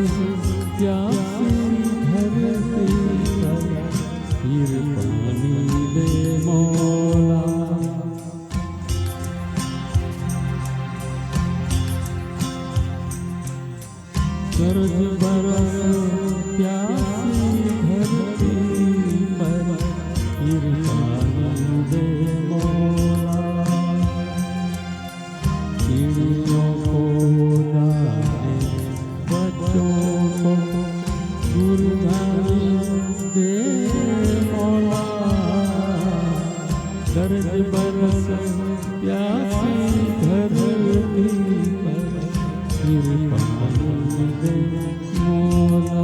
प्यासी धरती पर फिर पानी दे मौला। कर्ज बरस प्यासी धरती पर फिर पानी दे मौला। चिड़ियों को दाने बच्चों को गुरदानी दे मौला। कर्ज बरस प्यासी धरती पर फिर पानी दे मौला।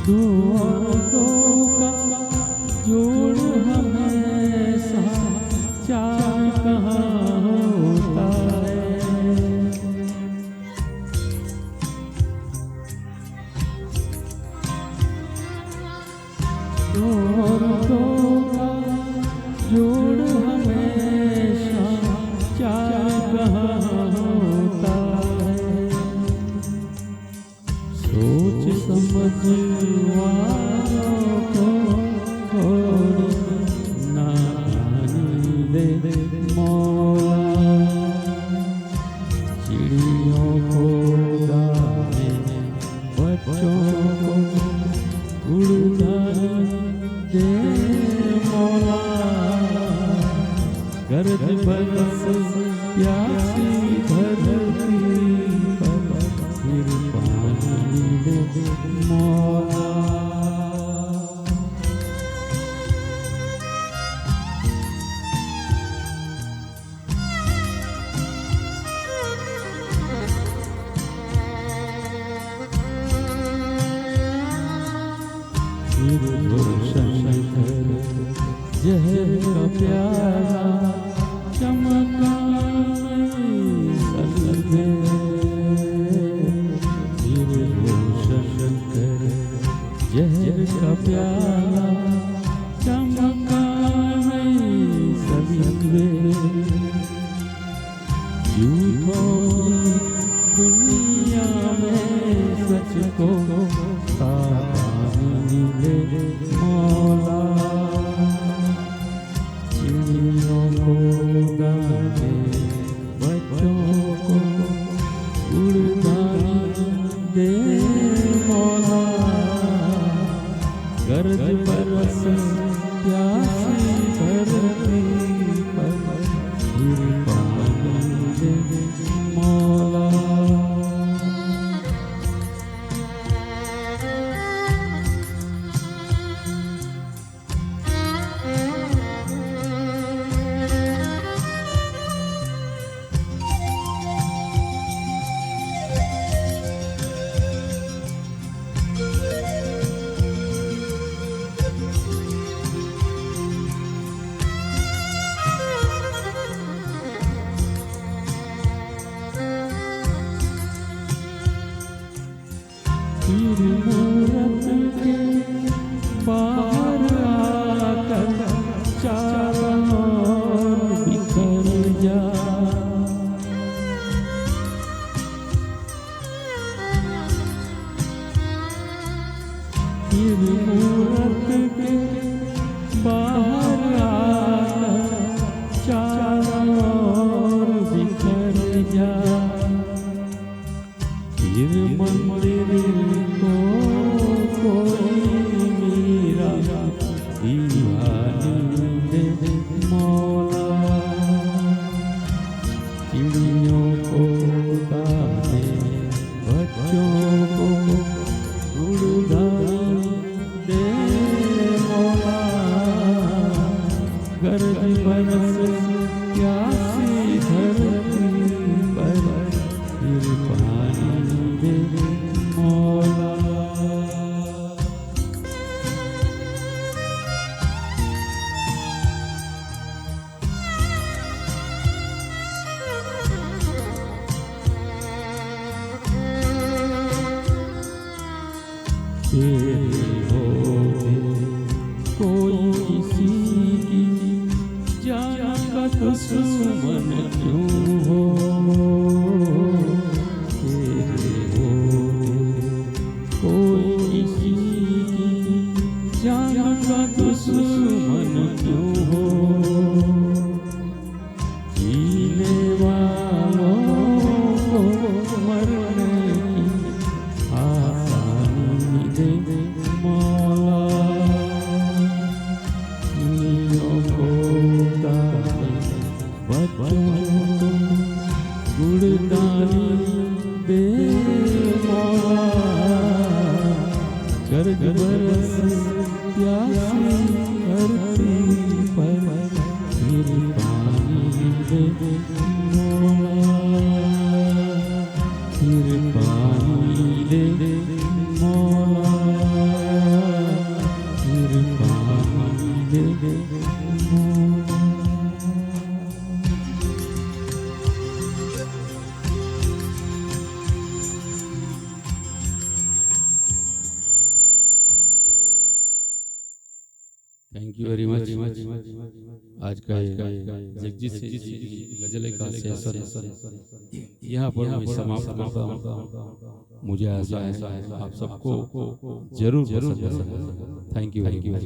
दो और दो का जोड़ हमेशा चार कहाँ होता है। दो और दो का जोड़ हमेशा चार कहाँ होता है। सोच समझ वालों को थोड़ी नानी दे मौला। चिड़ियों को दाने बच्चों को गुड़दानी दे मौला। गर्ज बरस प्यासी धरती पर फिर पानी दे मौला। फिर रोशन कर जहर का प्याला चमका सलगे। फिर रोशन कर जहर का प्याला चमका सलगे। झूठों की दुनिया में सच को पानी दे मौला। चिड़ियों को दाने बच्चों को गुड़दानी दे मौला। गर्ज बरस प्यासी धरती पर फिर पानी दे मौला। फिर मूरत के बाहर आकर चारों ओर बिखर जा। फिर मूरत के बाहर आकर चारों ओर बिखर जा। फिर मंदिर को कोई मीरा दीवानी दे मौला। चिड़ियों को दाने बच्चों को गुड़दानी दे तेरे होते कोई किसी की जान का दुश्मन क्यों हो। तेरे होते कोई किसी की जान का दुश्मन क्यों हो। जीने वालों को मरने की आसानी दे मौला। नीलों को तारे बच्चों को गुड़दानी दे मौला। गर्द बरस प्यासी धरती पर फिर पानी दे मौला। फिर पानी दे मौला। फिर पानी दे मौला। Thank you very much. आज का जगजीत सिंह जी की गजल का सेशन यहाँ पर मैं समाप्त करता हूँ। मुझे आशा है आप सबको जरूर पसंद। Thank you very much.